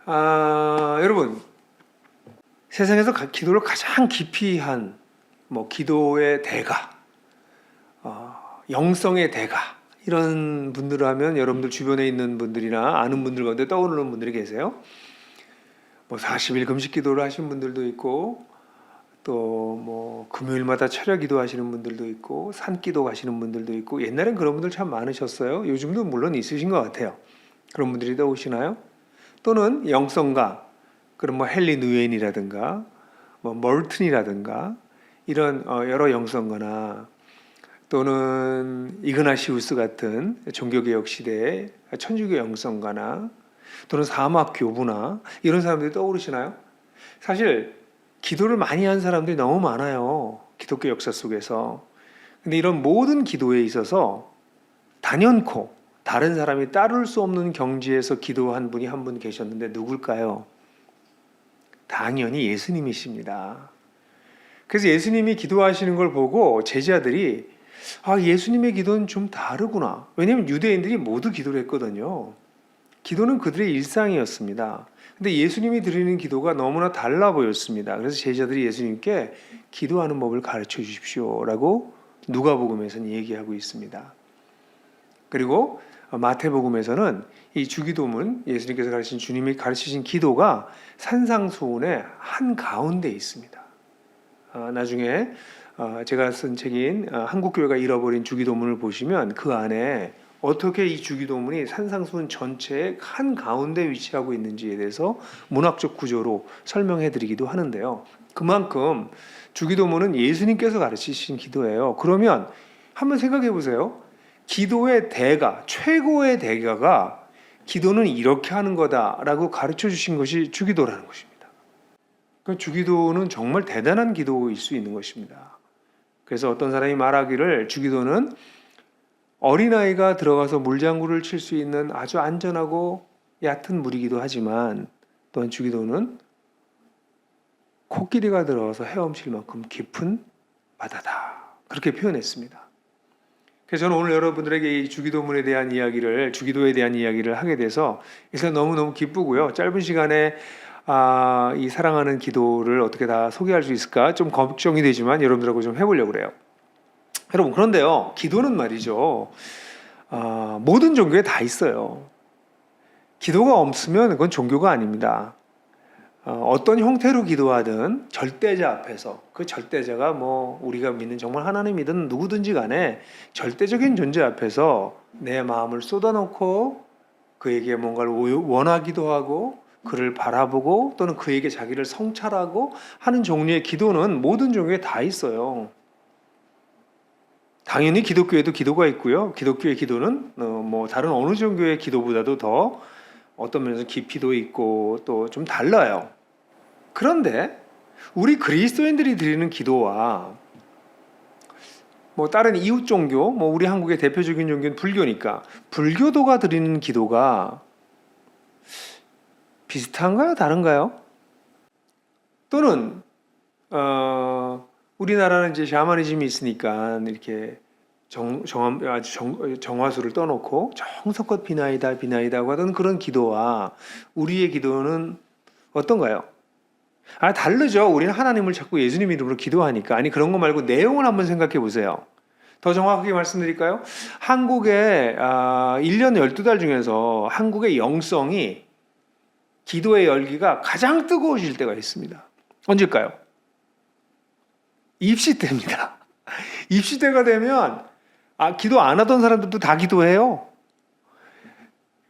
여러분, 세상에서 기도를 가장 깊이 한 기도의 대가, 영성의 대가, 이런 분들을 하면 여러분들 주변에 있는 분들이나 아는 분들 가운데 떠오르는 분들이 계세요. 40일 금식 기도를 하신 분들도 있고, 또 금요일마다 철야 기도하시는 분들도 있고, 산기도 가시는 분들도 있고, 옛날엔 그런 분들 참 많으셨어요. 요즘도 물론 있으신 것 같아요. 그런 분들이 떠오시나요? 또는 영성가, 그럼 헨리 누엔이라든가 멀튼이라든가 이런 여러 영성가나, 또는 이그나시우스 같은 종교개혁 시대의 천주교 영성가나, 또는 사막 교부나 이런 사람들이 떠오르시나요? 사실 기도를 많이 한 사람들이 너무 많아요, 기독교 역사 속에서. 근데 이런 모든 기도에 있어서 단연코 다른 사람이 따를 수 없는 경지에서 기도한 분이 한 분 계셨는데 누굴까요? 당연히 예수님이십니다. 그래서 예수님이 기도하시는 걸 보고 제자들이 예수님의 기도는 좀 다르구나. 왜냐하면 유대인들이 모두 기도를 했거든요. 기도는 그들의 일상이었습니다. 근데 예수님이 드리는 기도가 너무나 달라 보였습니다. 그래서 제자들이 예수님께 기도하는 법을 가르쳐 주십시오라고 누가복음에서는 얘기하고 있습니다. 그리고 마태복음에서는 이 주기도문, 예수님께서 가르치신, 주님이 가르치신 기도가 산상수훈의 한가운데 있습니다. 나중에 제가 쓴 책인 한국교회가 잃어버린 주기도문을 보시면 그 안에 어떻게 이 주기도문이 산상수훈 전체의 한가운데 위치하고 있는지에 대해서 문학적 구조로 설명해 드리기도 하는데요. 그만큼 주기도문은 예수님께서 가르치신 기도예요. 그러면 한번 생각해 보세요. 기도의 대가, 최고의 대가가 기도는 이렇게 하는 거다라고 가르쳐 주신 것이 주기도라는 것입니다. 그러니까 주기도는 정말 대단한 기도일 수 있는 것입니다. 그래서 어떤 사람이 말하기를 주기도는 어린아이가 들어가서 물장구를 칠 수 있는 아주 안전하고 얕은 물이기도 하지만, 또한 주기도는 코끼리가 들어가서 헤엄칠 만큼 깊은 바다다, 그렇게 표현했습니다. 그래서 저는 오늘 여러분들에게 이 주기도문에 대한 이야기를, 주기도에 대한 이야기를 하게 돼서 일단 너무너무 기쁘고요. 짧은 시간에 이 사랑하는 기도를 어떻게 다 소개할 수 있을까 좀 걱정이 되지만 여러분들하고 좀 해보려고 그래요. 여러분, 그런데요, 기도는 말이죠, 모든 종교에 다 있어요. 기도가 없으면 그건 종교가 아닙니다. 어떤 형태로 기도하든 절대자 앞에서, 그 절대자가 우리가 믿는 정말 하나님이든 누구든지 간에 절대적인 존재 앞에서 내 마음을 쏟아놓고 그에게 뭔가를 원하기도 하고 그를 바라보고, 또는 그에게 자기를 성찰하고 하는 종류의 기도는 모든 종교에 다 있어요. 당연히 기독교에도 기도가 있고요. 기독교의 기도는 다른 어느 종교의 기도보다도 더 어떤 면에서 깊이도 있고 또 좀 달라요. 그런데 우리 그리스도인들이 드리는 기도와 다른 이웃 종교, 우리 한국의 대표적인 종교는 불교니까 불교도가 드리는 기도가 비슷한가요? 다른가요? 또는 우리나라는 이제 샤머니즘이 있으니까 이렇게 정화수를 떠놓고 정성껏 비나이다 비나이다고 하던 그런 기도와 우리의 기도는 어떤가요? 다르죠. 우리는 하나님을 자꾸 예수님 이름으로 기도하니까. 그런 거 말고 내용을 한번 생각해 보세요. 더 정확하게 말씀드릴까요? 한국의 1년 12달 중에서 한국의 영성이, 기도의 열기가 가장 뜨거워질 때가 있습니다. 언제일까요? 입시 때입니다. 입시 때가 되면 기도 안 하던 사람들도 다 기도해요.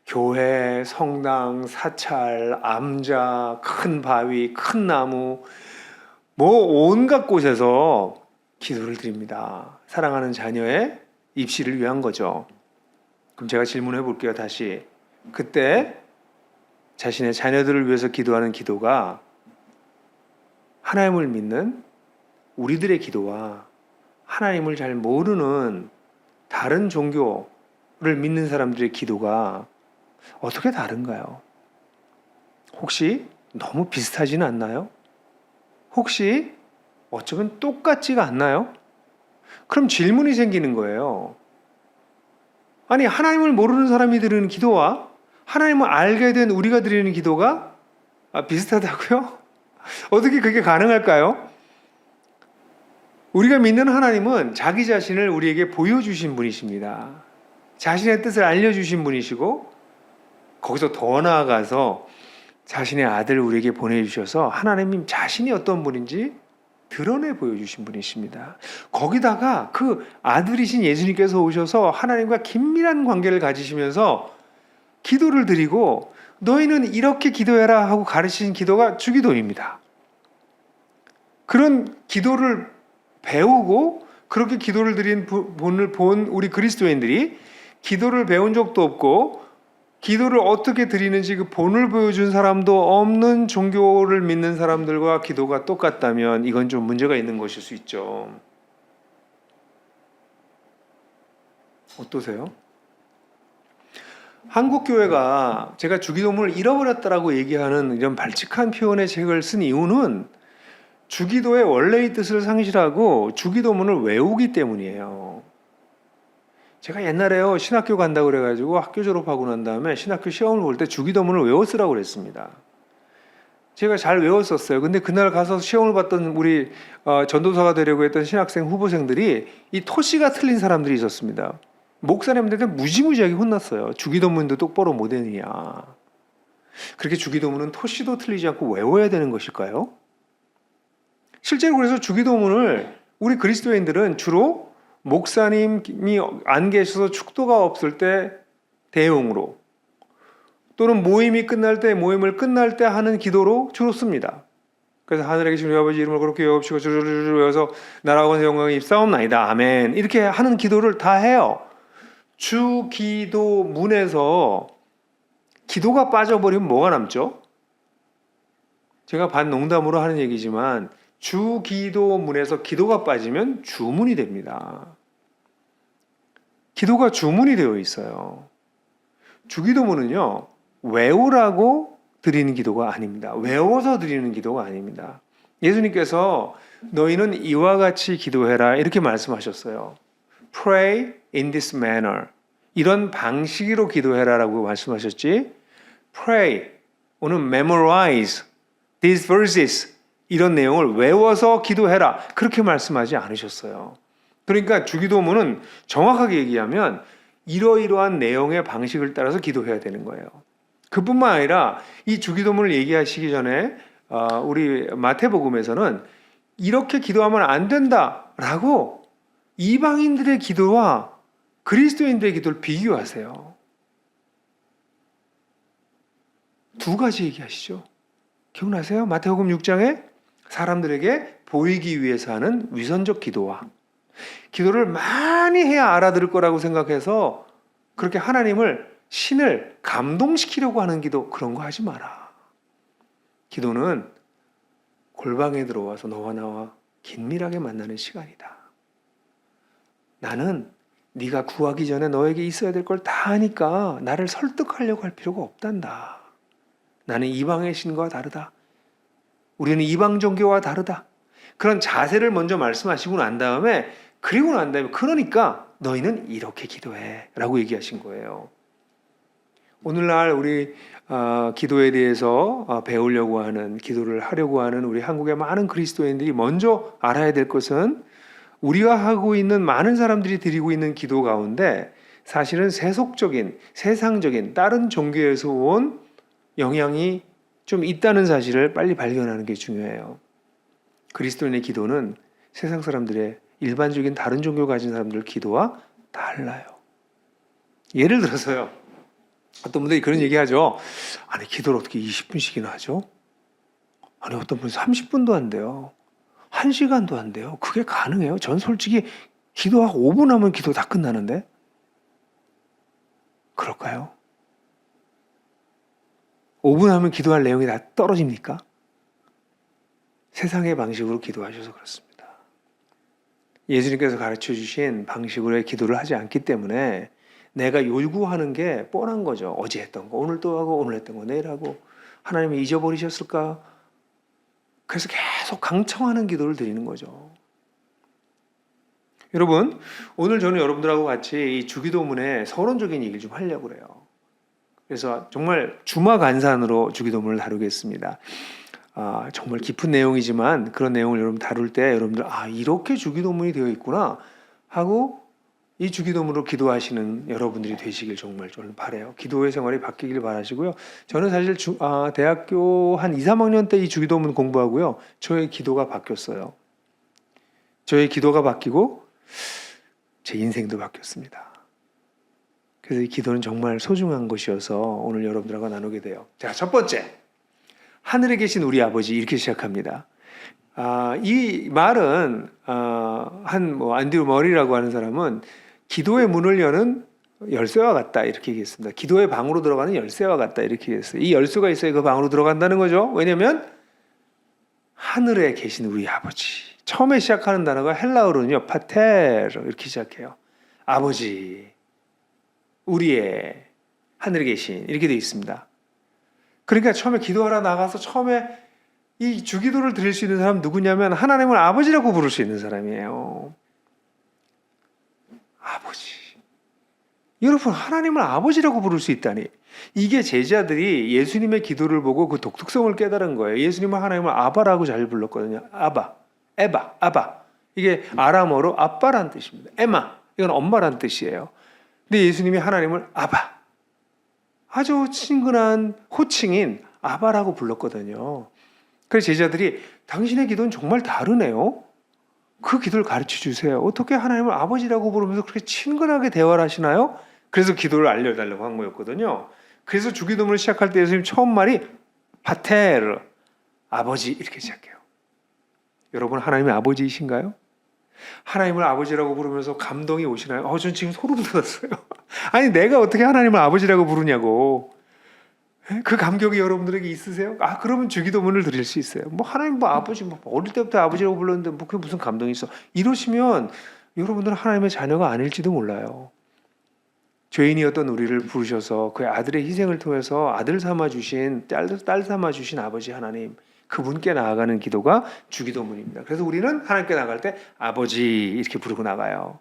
교회, 성당, 사찰, 암자, 큰 바위, 큰 나무, 온갖 곳에서 기도를 드립니다. 사랑하는 자녀의 입시를 위한 거죠. 그럼 제가 질문해 볼게요, 다시. 그때 자신의 자녀들을 위해서 기도하는 기도가 하나님을 믿는 우리들의 기도와 하나님을 잘 모르는 다른 종교를 믿는 사람들의 기도가 어떻게 다른가요? 혹시 너무 비슷하지는 않나요? 혹시 어쩌면 똑같지가 않나요? 그럼 질문이 생기는 거예요. 하나님을 모르는 사람이 드리는 기도와 하나님을 알게 된 우리가 드리는 기도가 비슷하다고요? 어떻게 그게 가능할까요? 우리가 믿는 하나님은 자기 자신을 우리에게 보여주신 분이십니다. 자신의 뜻을 알려주신 분이시고 거기서 더 나아가서 자신의 아들을 우리에게 보내주셔서 하나님 자신이 어떤 분인지 드러내 보여주신 분이십니다. 거기다가 그 아들이신 예수님께서 오셔서 하나님과 긴밀한 관계를 가지시면서 기도를 드리고 너희는 이렇게 기도해라 하고 가르치신 기도가 주기도입니다. 그런 기도를 배우고 그렇게 기도를 드린 분을 본 우리 그리스도인들이 기도를 배운 적도 없고 기도를 어떻게 드리는지 그 본을 보여준 사람도 없는 종교를 믿는 사람들과 기도가 똑같다면 이건 좀 문제가 있는 것일 수 있죠. 어떠세요? 한국 교회가 제가 주기도문을 잃어버렸다라고 얘기하는 이런 발칙한 표현의 책을 쓴 이유는 주기도의 원래의 뜻을 상실하고 주기도문을 외우기 때문이에요. 제가 옛날에요 신학교 간다고 그래가지고 학교 졸업하고 난 다음에 신학교 시험을 볼 때 주기도문을 외워쓰라고 그랬습니다. 제가 잘 외웠었어요. 근데 그날 가서 시험을 봤던 우리 전도사가 되려고 했던 신학생 후보생들이 이 토시가 틀린 사람들이 있었습니다. 목사님들한테 무지무지하게 혼났어요. 주기도문도 똑바로 못 외느냐. 그렇게 주기도문은 토시도 틀리지 않고 외워야 되는 것일까요? 실제로 그래서 주기도문을 우리 그리스도인들은 주로 목사님이 안 계셔서 축도가 없을 때 대용으로 또는 모임이 끝날 때 모임을 끝날 때 하는 기도로 주로 씁니다. 그래서 하늘에 계신 우리 아버지 이름을 그렇게 외웁시고 주르르르 외워서 나라와 권세 영광이 입사옵나이다 아멘 이렇게 하는 기도를 다 해요. 주기도문에서 기도가 빠져버리면 뭐가 남죠? 제가 반농담으로 하는 얘기지만 주기도문에서 기도가 빠지면 주문이 됩니다. 기도가 주문이 되어 있어요. 주기도문은요 외우라고 드리는 기도가 아닙니다. 외워서 드리는 기도가 아닙니다. 예수님께서 너희는 이와 같이 기도해라 이렇게 말씀하셨어요. Pray in this manner. 이런 방식으로 기도해라라고 말씀하셨지. Pray, 오늘 memorize these verses. 이런 내용을 외워서 기도해라. 그렇게 말씀하지 않으셨어요. 그러니까 주기도문은 정확하게 얘기하면 이러이러한 내용의 방식을 따라서 기도해야 되는 거예요. 그뿐만 아니라 이 주기도문을 얘기하시기 전에 우리 마태복음에서는 이렇게 기도하면 안 된다라고 이방인들의 기도와 그리스도인들의 기도를 비교하세요. 두 가지 얘기하시죠. 기억나세요? 마태복음 6장에 사람들에게 보이기 위해서 하는 위선적 기도와 기도를 많이 해야 알아들을 거라고 생각해서 그렇게 하나님을 신을 감동시키려고 하는 기도 그런 거 하지 마라. 기도는 골방에 들어와서 너와 나와 긴밀하게 만나는 시간이다. 나는 네가 구하기 전에 너에게 있어야 될 걸 다 아니까 나를 설득하려고 할 필요가 없단다. 나는 이방의 신과 다르다. 우리는 이방 종교와 다르다. 그런 자세를 먼저 말씀하시고 난 다음에 그러니까 너희는 이렇게 기도해 라고 얘기하신 거예요. 오늘날 우리 기도에 대해서 배우려고 하는 기도를 하려고 하는 우리 한국의 많은 그리스도인들이 먼저 알아야 될 것은 우리가 하고 있는 많은 사람들이 드리고 있는 기도 가운데 사실은 세속적인 세상적인 다른 종교에서 온 영향이 좀 있다는 사실을 빨리 발견하는 게 중요해요. 그리스도인의 기도는 세상 사람들의 일반적인 다른 종교 가진 사람들 기도와 달라요. 예를 들어서요. 어떤 분들이 그런 얘기하죠. 아니 기도를 어떻게 20분씩이나 하죠? 아니 어떤 분은 30분도 안 돼요. 1시간도 안 돼요. 그게 가능해요? 전 솔직히 기도하고 5분 하면 기도 다 끝나는데 그럴까요? 5분 하면 기도할 내용이 다 떨어집니까? 세상의 방식으로 기도하셔서 그렇습니다. 예수님께서 가르쳐 주신 방식으로의 기도를 하지 않기 때문에 내가 요구하는 게 뻔한 거죠. 어제 했던 거 오늘 또 하고 오늘 했던 거 내일 하고 하나님이 잊어버리셨을까? 그래서 계속 강청하는 기도를 드리는 거죠. 여러분 오늘 저는 여러분들하고 같이 이 주기도문의 서론적인 얘기를 좀 하려고 그래요. 그래서 정말 주마간산으로 주기도문을 다루겠습니다. 정말 깊은 내용이지만 그런 내용을 여러분 다룰 때 여러분들 이렇게 주기도문이 되어 있구나 하고 이 주기도문으로 기도하시는 여러분들이 되시길 정말 저는 바라요. 기도의 생활이 바뀌길 바라시고요. 저는 사실 대학교 한 2, 3학년 때 이 주기도문 공부하고요. 저의 기도가 바뀌었어요. 저의 기도가 바뀌고 제 인생도 바뀌었습니다. 그래서 이 기도는 정말 소중한 것이어서 오늘 여러분들하고 나누게 돼요. 자, 첫 번째. 하늘에 계신 우리 아버지 이렇게 시작합니다. 이 말은 안드류 머리라고 하는 사람은 기도의 문을 여는 열쇠와 같다 이렇게 얘기했습니다. 기도의 방으로 들어가는 열쇠와 같다 이렇게 얘기했어요. 이 열쇠가 있어야 그 방으로 들어간다는 거죠. 왜냐하면 하늘에 계신 우리 아버지. 처음에 시작하는 단어가 헬라어로는요, 파테르 이렇게 시작해요. 아버지, 우리의 하늘에 계신 이렇게 되어 있습니다. 그러니까 처음에 기도하러 나가서 처음에 이 주기도를 드릴 수 있는 사람 누구냐면 하나님을 아버지라고 부를 수 있는 사람이에요. 아버지. 여러분, 하나님을 아버지라고 부를 수 있다니. 이게 제자들이 예수님의 기도를 보고 그 독특성을 깨달은 거예요. 예수님은 하나님을 아바라고 잘 불렀거든요. 아바, 에바, 아바. 이게 아람어로 아빠란 뜻입니다. 에마, 이건 엄마란 뜻이에요. 근데 예수님이 하나님을 아바, 아주 친근한 호칭인 아바라고 불렀거든요. 그래서 제자들이 당신의 기도는 정말 다르네요. 그 기도를 가르쳐 주세요. 어떻게 하나님을 아버지라고 부르면서 그렇게 친근하게 대화를 하시나요? 그래서 기도를 알려달라고 한 거였거든요. 그래서 주기도문을 시작할 때 예수님 처음 말이 파테르, 아버지 이렇게 시작해요. 여러분, 하나님의 아버지이신가요? 하나님을 아버지라고 부르면서 감동이 오시나요? 전 지금 소름 돋았어요. 아니, 내가 어떻게 하나님을 아버지라고 부르냐고. 그 감격이 여러분들에게 있으세요? 그러면 주기도문을 드릴 수 있어요. 하나님 아버지, 어릴 때부터 아버지라고 불렀는데 그게 무슨 감동이 있어? 이러시면 여러분들은 하나님의 자녀가 아닐지도 몰라요. 죄인이었던 우리를 부르셔서 그의 아들의 희생을 통해서 아들 삼아주신, 딸 삼아주신 아버지 하나님, 그분께 나아가는 기도가 주기도문입니다. 그래서 우리는 하나님께 나갈 때 아버지 이렇게 부르고 나가요.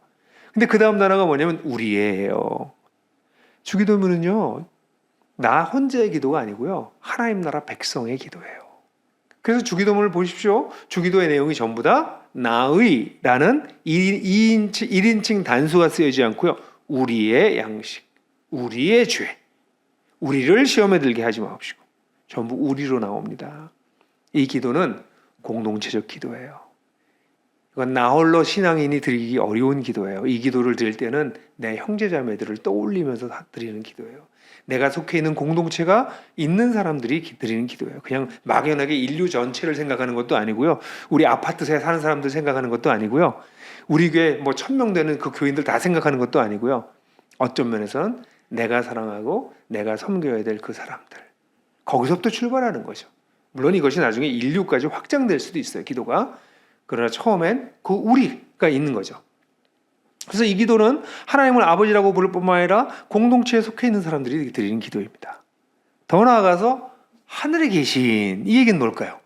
근데 그 다음 단어가 뭐냐면 우리예요. 주기도문은요, 나 혼자의 기도가 아니고요, 하나님 나라 백성의 기도예요. 그래서 주기도문을 보십시오. 주기도의 내용이 전부 다 나의라는 1인칭 단수가 쓰여지지 않고요, 우리의 양식, 우리의 죄, 우리를 시험에 들게 하지 마옵시고, 전부 우리로 나옵니다. 이 기도는 공동체적 기도예요. 이건 나 홀로 신앙인이 드리기 어려운 기도예요. 이 기도를 드릴 때는 내 형제자매들을 떠올리면서 드리는 기도예요. 내가 속해 있는 공동체가 있는 사람들이 드리는 기도예요. 그냥 막연하게 인류 전체를 생각하는 것도 아니고요, 우리 아파트에 사는 사람들 생각하는 것도 아니고요, 우리 교회 1000명 되는 그 교인들 다 생각하는 것도 아니고요, 어떤 면에서는 내가 사랑하고 내가 섬겨야 될 그 사람들, 거기서부터 출발하는 거죠. 물론 이것이 나중에 인류까지 확장될 수도 있어요, 기도가. 그러나 처음엔 그 우리가 있는 거죠. 그래서 이 기도는 하나님을 아버지라고 부를 뿐만 아니라 공동체에 속해 있는 사람들이 드리는 기도입니다. 더 나아가서 하늘에 계신, 이 얘기는 뭘까요?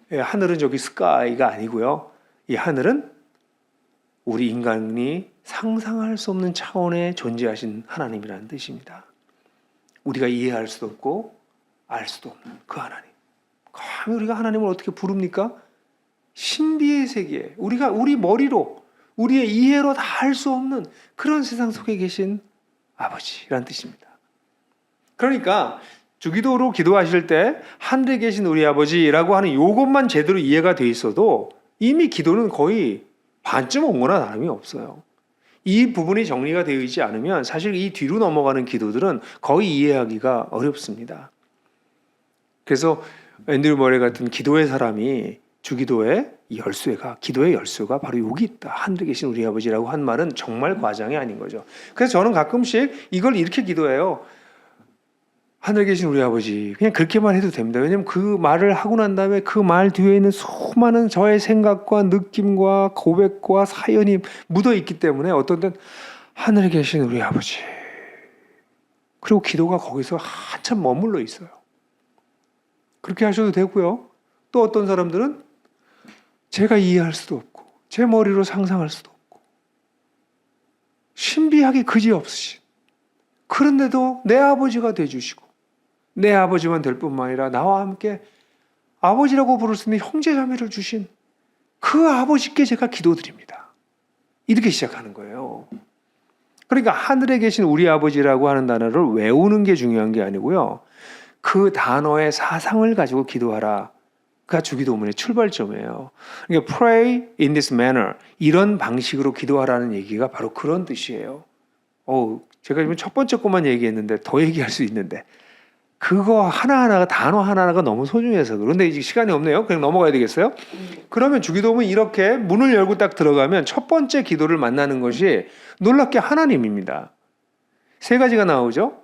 하늘은 저기 스카이가 아니고요, 이 하늘은 우리 인간이 상상할 수 없는 차원에 존재하신 하나님이라는 뜻입니다. 우리가 이해할 수도 없고 알 수도 없는 그 하나님. 감히 우리가 하나님을 어떻게 부릅니까? 신비의 세계, 우리가 우리 머리로, 우리의 이해로 다 알 수 없는 그런 세상 속에 계신 아버지라는 뜻입니다. 그러니까 주기도로 기도하실 때 하늘에 계신 우리 아버지라고 하는 이것만 제대로 이해가 돼 있어도 이미 기도는 거의 반쯤 온 거나 다름이 없어요. 이 부분이 정리가 되어 있지 않으면 사실 이 뒤로 넘어가는 기도들은 거의 이해하기가 어렵습니다. 그래서 앤드류 머레이 같은 기도의 사람이 주기도의 기도의 열쇠가 바로 여기 있다, 하늘에 계신 우리 아버지라고 한 말은 정말 과장이 아닌 거죠. 그래서 저는 가끔씩 이걸 이렇게 기도해요. 하늘에 계신 우리 아버지, 그냥 그렇게만 해도 됩니다. 왜냐하면 그 말을 하고 난 다음에 그 말 뒤에 있는 수많은 저의 생각과 느낌과 고백과 사연이 묻어 있기 때문에 어떤 때는 하늘에 계신 우리 아버지, 그리고 기도가 거기서 한참 머물러 있어요. 그렇게 하셔도 되고요. 또 어떤 사람들은 제가 이해할 수도 없고 제 머리로 상상할 수도 없고 신비하게 그지없으신 그런데도 내 아버지가 돼주시고 내 아버지만 될 뿐만 아니라 나와 함께 아버지라고 부를 수 있는 형제자매를 주신 그 아버지께 제가 기도드립니다. 이렇게 시작하는 거예요. 그러니까 하늘에 계신 우리 아버지라고 하는 단어를 외우는 게 중요한 게 아니고요. 그 단어의 사상을 가지고 기도하라가 주기도문의 출발점이에요. 그러니까 pray in this manner, 이런 방식으로 기도하라는 얘기가 바로 그런 뜻이에요. 제가 지금 첫 번째 것만 얘기했는데 더 얘기할 수 있는데 그거 하나하나가 단어 하나하나가 너무 소중해서 그런데 이제 시간이 없네요. 그냥 넘어가야 되겠어요? 그러면 주기도문 이렇게 문을 열고 딱 들어가면 첫 번째 기도를 만나는 것이 놀랍게 하나님입니다. 세 가지가 나오죠.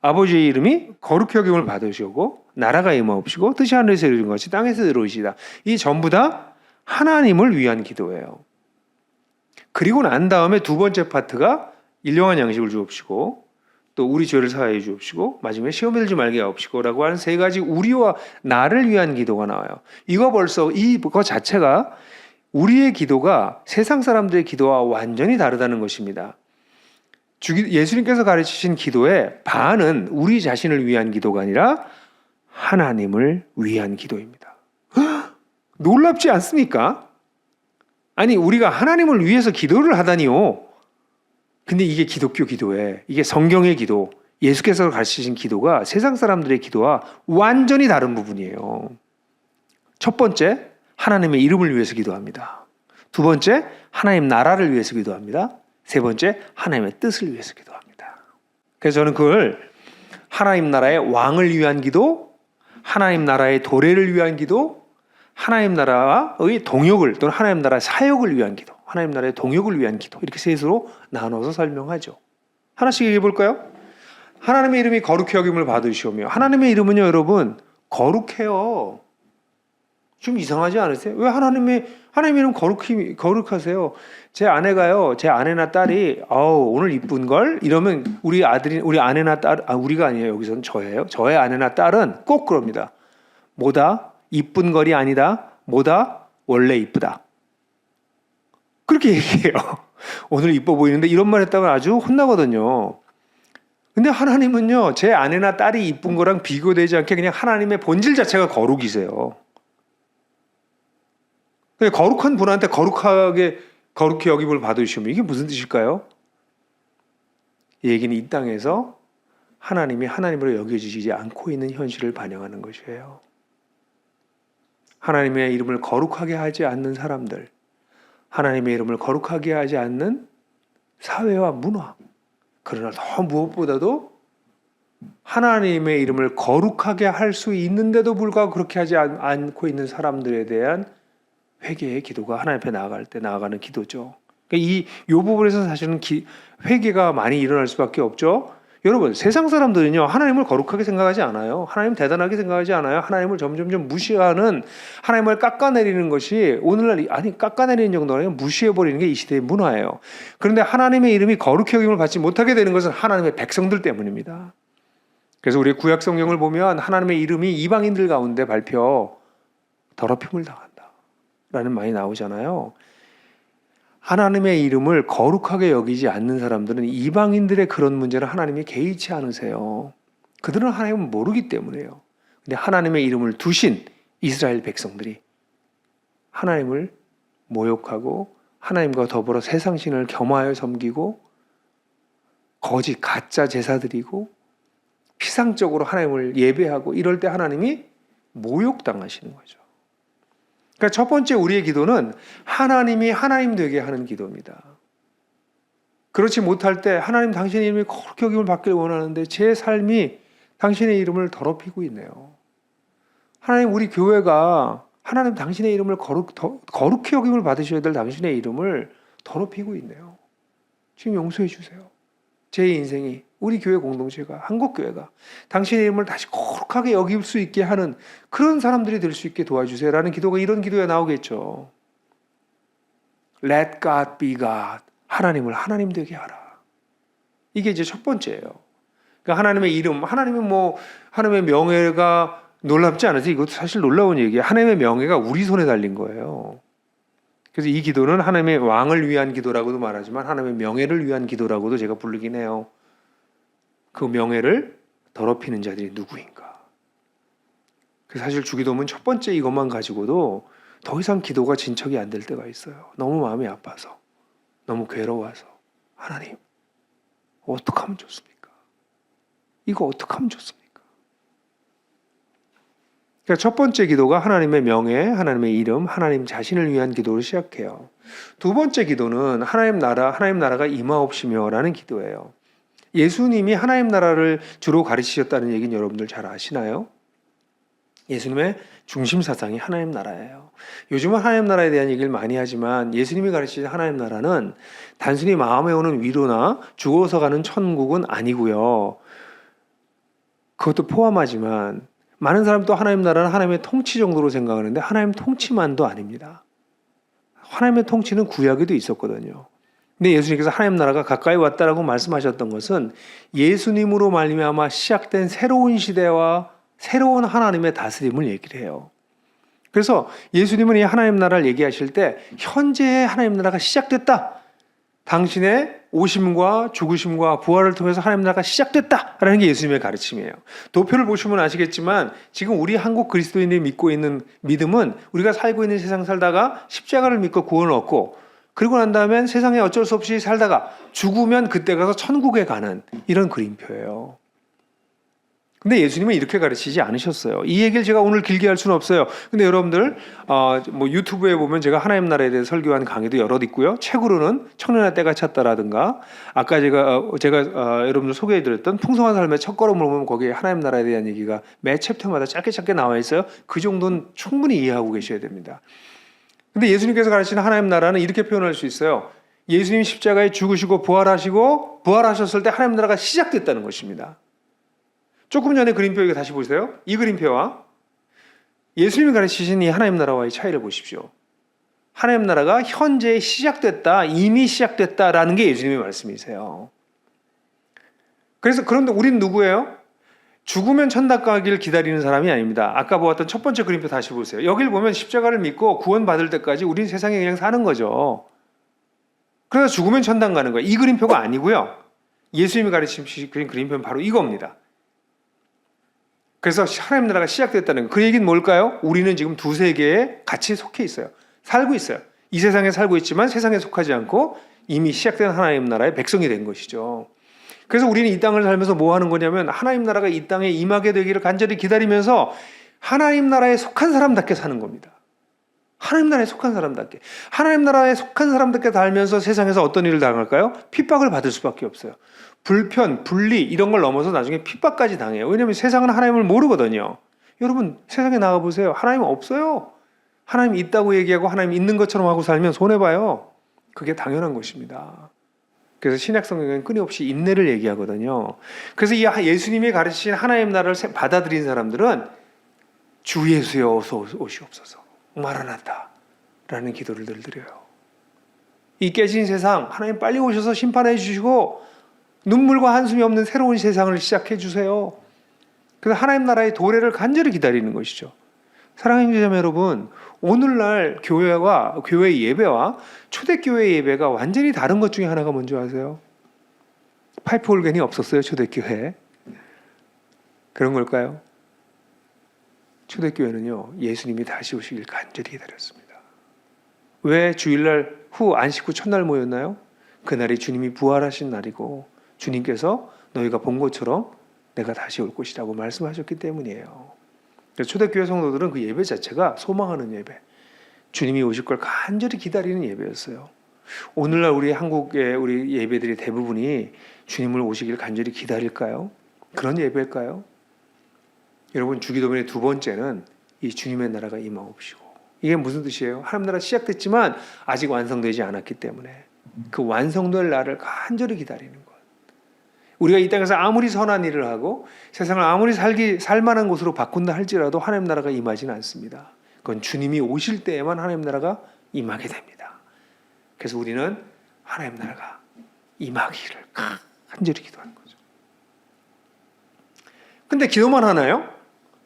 아버지의 이름이 거룩히 여김을 받으시고 나라가 임하옵시고 뜻이 하늘에서 이루어진 것이 땅에서 이루어지다. 이 전부 다 하나님을 위한 기도예요. 그리고 난 다음에 두 번째 파트가 일용할 양식을 주옵시고 또 우리 죄를 사하여 주옵시고 마지막에 시험에 들지 말게 하옵시고 라고 하는 세 가지 우리와 나를 위한 기도가 나와요. 이거 벌써 이거 자체가 우리의 기도가 세상 사람들의 기도와 완전히 다르다는 것입니다. 예수님께서 가르치신 기도의 반은 우리 자신을 위한 기도가 아니라 하나님을 위한 기도입니다. 놀랍지 않습니까? 아니 우리가 하나님을 위해서 기도를 하다니요. 근데 이게 기독교 기도에 이게 성경의 기도, 예수께서 가르치신 기도가 세상 사람들의 기도와 완전히 다른 부분이에요. 첫 번째, 하나님의 이름을 위해서 기도합니다. 두 번째, 하나님 나라를 위해서 기도합니다. 세 번째, 하나님의 뜻을 위해서 기도합니다. 그래서 저는 그걸 하나님 나라의 왕을 위한 기도, 하나님 나라의 도래를 위한 기도, 하나님 나라의 동역을 또는 하나님 나라의 사역을 위한 기도, 하나님 나라의 동역을 위한 기도, 이렇게 셋으로 나눠서 설명하죠. 하나씩 얘기해 볼까요? 하나님의 이름이 거룩히 여김을 받으시오며, 하나님의 이름은요 여러분 거룩해요. 좀 이상하지 않으세요? 왜 하나님의 이름 거룩하세요? 제 아내가요, 제 아내나 딸이 오늘 이쁜 걸 이러면 우리 아내나 딸, 우리가 아니에요. 여기서는 저예요. 저의 아내나 딸은 꼭 그럽니다. 뭐다? 이쁜 걸이 아니다. 뭐다? 원래 이쁘다. 그렇게 얘기해요. 오늘 이뻐 보이는데 이런 말 했다면 아주 혼나거든요. 근데 하나님은요, 제 아내나 딸이 이쁜 거랑 비교되지 않게 그냥 하나님의 본질 자체가 거룩이세요. 거룩한 분한테 거룩히 여김을 받으시면 이게 무슨 뜻일까요? 이 얘기는 이 땅에서 하나님이 하나님으로 여겨지지 않고 있는 현실을 반영하는 것이에요. 하나님의 이름을 거룩하게 하지 않는 사람들, 하나님의 이름을 거룩하게 하지 않는 사회와 문화, 그러나 더 무엇보다도 하나님의 이름을 거룩하게 할 수 있는데도 불구하고 그렇게 하지 않고 있는 사람들에 대한 회개의 기도가 하나님 앞에 나아갈 때 나아가는 기도죠. 그러니까 이 부분에서 사실은 회개가 많이 일어날 수밖에 없죠. 여러분, 세상 사람들은요 하나님을 거룩하게 생각하지 않아요. 하나님 대단하게 생각하지 않아요. 하나님을 점점점 무시하는, 하나님을 깎아내리는 것이 오늘날, 깎아내리는 정도가 아니라 무시해버리는 게 이 시대의 문화예요. 그런데 하나님의 이름이 거룩히 여김을 받지 못하게 되는 것은 하나님의 백성들 때문입니다. 그래서 우리 구약 성경을 보면 하나님의 이름이 이방인들 가운데 더럽힘을 당한다 라는 말이 나오잖아요. 하나님의 이름을 거룩하게 여기지 않는 사람들은 이방인들의 그런 문제를 하나님이 개의치 않으세요. 그들은 하나님을 모르기 때문에요. 근데 하나님의 이름을 두신 이스라엘 백성들이 하나님을 모욕하고 하나님과 더불어 세상신을 겸하여 섬기고 거짓 가짜 제사 드리고 피상적으로 하나님을 예배하고 이럴 때 하나님이 모욕당하시는 거죠. 그러니까 첫 번째 우리의 기도는 하나님이 하나님 되게 하는 기도입니다. 그렇지 못할 때 하나님 당신의 이름이 거룩히 여김을 받기를 원하는데 제 삶이 당신의 이름을 더럽히고 있네요. 하나님, 우리 교회가 하나님 당신의 이름을 거룩히 여김을 받으셔야 될 당신의 이름을 더럽히고 있네요. 지금 용서해 주세요. 제 인생이, 우리 교회 공동체가, 한국교회가 당신의 이름을 다시 거룩하게 여길 수 있게 하는 그런 사람들이 될 수 있게 도와주세요 라는 기도가 이런 기도에 나오겠죠. Let God be God. 하나님을 하나님 되게 하라. 이게 이제 첫 번째예요. 그러니까 하나님의 이름, 하나님의 명예가 놀랍지 않으세요? 이것도 사실 놀라운 얘기예요. 하나님의 명예가 우리 손에 달린 거예요. 그래서 이 기도는 하나님의 왕을 위한 기도라고도 말하지만 하나님의 명예를 위한 기도라고도 제가 부르긴 해요. 그 명예를 더럽히는 자들이 누구인가? 사실 주기도문 첫 번째 이것만 가지고도 더 이상 기도가 진척이 안 될 때가 있어요. 너무 마음이 아파서, 너무 괴로워서. 하나님, 어떻게 하면 좋습니까? 이거 어떻게 하면 좋습니까? 그러니까 첫 번째 기도가 하나님의 명예, 하나님의 이름, 하나님 자신을 위한 기도로 시작해요. 두 번째 기도는 하나님 나라가 임하옵시며라는 기도예요. 예수님이 하나님 나라를 주로 가르치셨다는 얘기는 여러분들 잘 아시나요? 예수님의 중심 사상이 하나님 나라예요. 요즘은 하나님 나라에 대한 얘기를 많이 하지만 예수님이 가르치신 하나님 나라는 단순히 마음에 오는 위로나 죽어서 가는 천국은 아니고요. 그것도 포함하지만 많은 사람도 하나님 나라는 하나님의 통치 정도로 생각하는데 하나님 통치만도 아닙니다. 하나님의 통치는 구약에도 있었거든요. 근데 예수님께서 하나님 나라가 가까이 왔다라고 말씀하셨던 것은 예수님으로 말미암아 시작된 새로운 시대와 새로운 하나님의 다스림을 얘기를 해요. 그래서 예수님은 이 하나님 나라를 얘기하실 때 현재의 하나님 나라가 시작됐다. 당신의 오심과 죽으심과 부활을 통해서 하나님 나라가 시작됐다라는 게 예수님의 가르침이에요. 도표를 보시면 아시겠지만 지금 우리 한국 그리스도인들이 믿고 있는 믿음은 우리가 살고 있는 세상 살다가 십자가를 믿고 구원을 얻고 그리고 난 다음엔 세상에 어쩔 수 없이 살다가 죽으면 그때 가서 천국에 가는 이런 그림표예요. 근데 예수님은 이렇게 가르치지 않으셨어요. 이 얘기를 제가 오늘 길게 할 수는 없어요. 근데 여러분들 뭐 유튜브에 보면 제가 하나님 나라에 대해 설교한 강의도 여럿 있고요. 책으로는 청년의 때가 찼다라든가 아까 제가 여러분들 소개해드렸던 풍성한 삶의 첫걸음을 보면 거기에 하나님 나라에 대한 얘기가 매 챕터마다 짧게 나와 있어요. 그 정도는 충분히 이해하고 계셔야 됩니다. 근데 예수님께서 가르치는 하나님 나라는 이렇게 표현할 수 있어요. 예수님이 십자가에 죽으시고 부활하셨을 때 하나님 나라가 시작됐다는 것입니다. 조금 전에 그림표 이거 다시 보세요. 이 그림표와 예수님이 가르치신 이 하나님 나라와의 차이를 보십시오. 하나님 나라가 현재 시작됐다, 이미 시작됐다라는 게 예수님의 말씀이세요. 그런데 우리는 누구예요? 죽으면 천당 가기를 기다리는 사람이 아닙니다. 아까 보았던 첫 번째 그림표 다시 보세요. 여기를 보면 십자가를 믿고 구원받을 때까지 우리는 세상에 그냥 사는 거죠. 그래서 죽으면 천당 가는 거예요. 이 그림표가 아니고요. 예수님이 가르치신 그림표는 바로 이겁니다. 그래서 하나님 나라가 시작됐다는 거. 그 얘기는 뭘까요? 우리는 지금 두 세계에 같이 속해 있어요. 살고 있어요. 이 세상에 살고 있지만 세상에 속하지 않고 이미 시작된 하나님 나라의 백성이 된 것이죠. 그래서 우리는 이 땅을 살면서 뭐 하는 거냐면 하나님 나라가 이 땅에 임하게 되기를 간절히 기다리면서 하나님 나라에 속한 사람답게 사는 겁니다. 하나님 나라에 속한 사람답게. 하나님 나라에 속한 사람답게 살면서 세상에서 어떤 일을 당할까요? 핍박을 받을 수밖에 없어요. 불편, 분리 이런 걸 넘어서 나중에 핍박까지 당해요. 왜냐하면 세상은 하나님을 모르거든요. 여러분 세상에 나가보세요. 하나님 없어요. 하나님 있다고 얘기하고 하나님 있는 것처럼 하고 살면 손해봐요. 그게 당연한 것입니다. 그래서 신약 성경에는 끊임없이 인내를 얘기하거든요. 그래서 이 예수님이 가르치신 하나님 나라를 받아들인 사람들은 주 예수여 어서 오시옵소서 마라나타 라는 기도를 늘 드려요. 이 깨진 세상 하나님 빨리 오셔서 심판해 주시고 눈물과 한숨이 없는 새로운 세상을 시작해 주세요. 그래서 하나님 나라의 도래를 간절히 기다리는 것이죠. 사랑하는 자매 여러분, 오늘날 교회 예배와 초대교회 예배가 완전히 다른 것 중에 하나가 뭔지 아세요? 파이프 올겐이 없었어요, 초대교회에. 그런 걸까요? 초대교회는요, 예수님이 다시 오시길 간절히 기다렸습니다. 왜 주일날 후 안식 후 첫날 모였나요? 그날이 주님이 부활하신 날이고 주님께서 너희가 본 것처럼 내가 다시 올 것이라고 말씀하셨기 때문이에요. 초대교회 성도들은 그 예배 자체가 소망하는 예배, 주님이 오실 걸 간절히 기다리는 예배였어요. 오늘날 우리 한국의 우리 예배들이 대부분이 주님을 오시길 간절히 기다릴까요? 그런 예배일까요? 여러분 주기도문의 두 번째는 이 주님의 나라가 임하옵시고, 이게 무슨 뜻이에요? 하나님 나라 시작됐지만 아직 완성되지 않았기 때문에 그 완성될 날을 간절히 기다리는 것. 우리가 이 땅에서 아무리 선한 일을 하고 세상을 아무리 살만한 곳으로 바꾼다 할지라도 하나님 나라가 임하지는 않습니다. 그건 주님이 오실 때에만 하나님 나라가 임하게 됩니다. 그래서 우리는 하나님 나라가 임하기를 간절히 기도하는 거죠. 근데 기도만 하나요?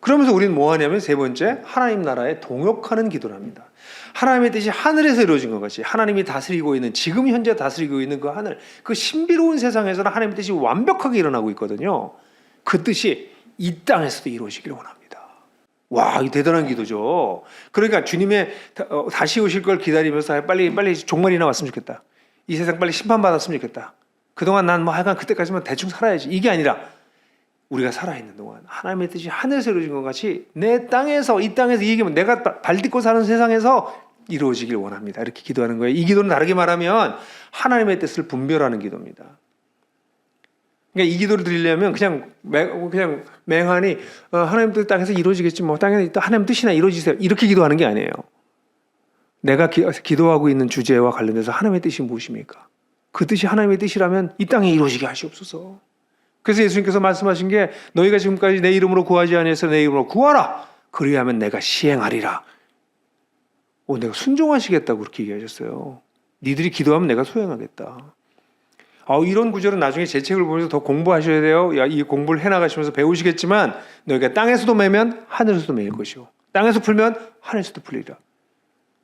그러면서 우리는 뭐 하냐면 세 번째, 하나님 나라에 동역하는 기도를 합니다. 하나님의 뜻이 하늘에서 이루어진 것 같이 하나님이 다스리고 있는, 지금 현재 다스리고 있는 그 하늘, 그 신비로운 세상에서는 하나님의 뜻이 완벽하게 일어나고 있거든요. 그 뜻이 이 땅에서도 이루어지기를 원합니다. 와, 이 대단한 기도죠. 그러니까 주님의 다시 오실 걸 기다리면서 빨리 종말이 나왔으면 좋겠다. 이 세상 빨리 심판받았으면 좋겠다. 그동안 난 뭐 하여간 그때까지만 대충 살아야지. 이게 아니라 우리가 살아있는 동안 하나님의 뜻이 하늘에서 이루어진 것 같이 내 땅에서, 이 땅에서, 이 얘기면 내가 발 딛고 사는 세상에서 이루어지길 원합니다. 이렇게 기도하는 거예요. 이 기도는 다르게 말하면 하나님의 뜻을 분별하는 기도입니다. 그러니까 이 기도를 드리려면 그냥 맹하니 하나님 뜻 땅에서 이루어지겠지, 뭐 땅에 하나님 뜻이나 이루어지세요, 이렇게 기도하는 게 아니에요. 내가 기도하고 있는 주제와 관련돼서 하나님의 뜻이 무엇입니까? 그 뜻이 하나님의 뜻이라면 이 땅에 이루어지게 하시옵소서. 그래서 예수님께서 말씀하신 게, 너희가 지금까지 내 이름으로 구하지 아니해서 내 이름으로 구하라. 그리하면 내가 시행하리라. 내가 순종하시겠다고 그렇게 얘기하셨어요. 니들이 기도하면 내가 수행하겠다. 이런 구절은 나중에 제 책을 보면서 더 공부하셔야 돼요. 이 공부를 해나가시면서 배우시겠지만, 너희가 땅에서도 매면 하늘에서도 매일 것이요, 땅에서 풀면 하늘에서도 풀리리라.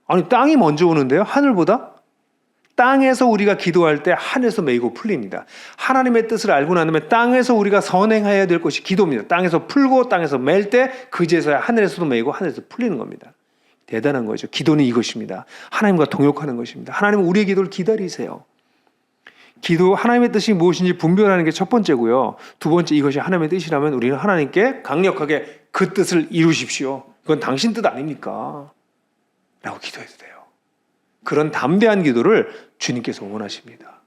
아니, 땅이 먼저 오는데요, 하늘보다? 땅에서 우리가 기도할 때 하늘에서 매이고 풀립니다. 하나님의 뜻을 알고 나면 땅에서 우리가 선행해야 될 것이 기도입니다. 땅에서 풀고 땅에서 맬 때 그제서야 하늘에서도 매이고 하늘에서 풀리는 겁니다. 대단한 거죠. 기도는 이것입니다. 하나님과 동역하는 것입니다. 하나님은 우리의 기도를 기다리세요. 기도, 하나님의 뜻이 무엇인지 분별하는 게 첫 번째고요. 두 번째, 이것이 하나님의 뜻이라면 우리는 하나님께 강력하게 그 뜻을 이루십시오, 그건 당신 뜻 아닙니까? 라고 기도해도 돼요. 그런 담대한 기도를 주님께서 원하십니다.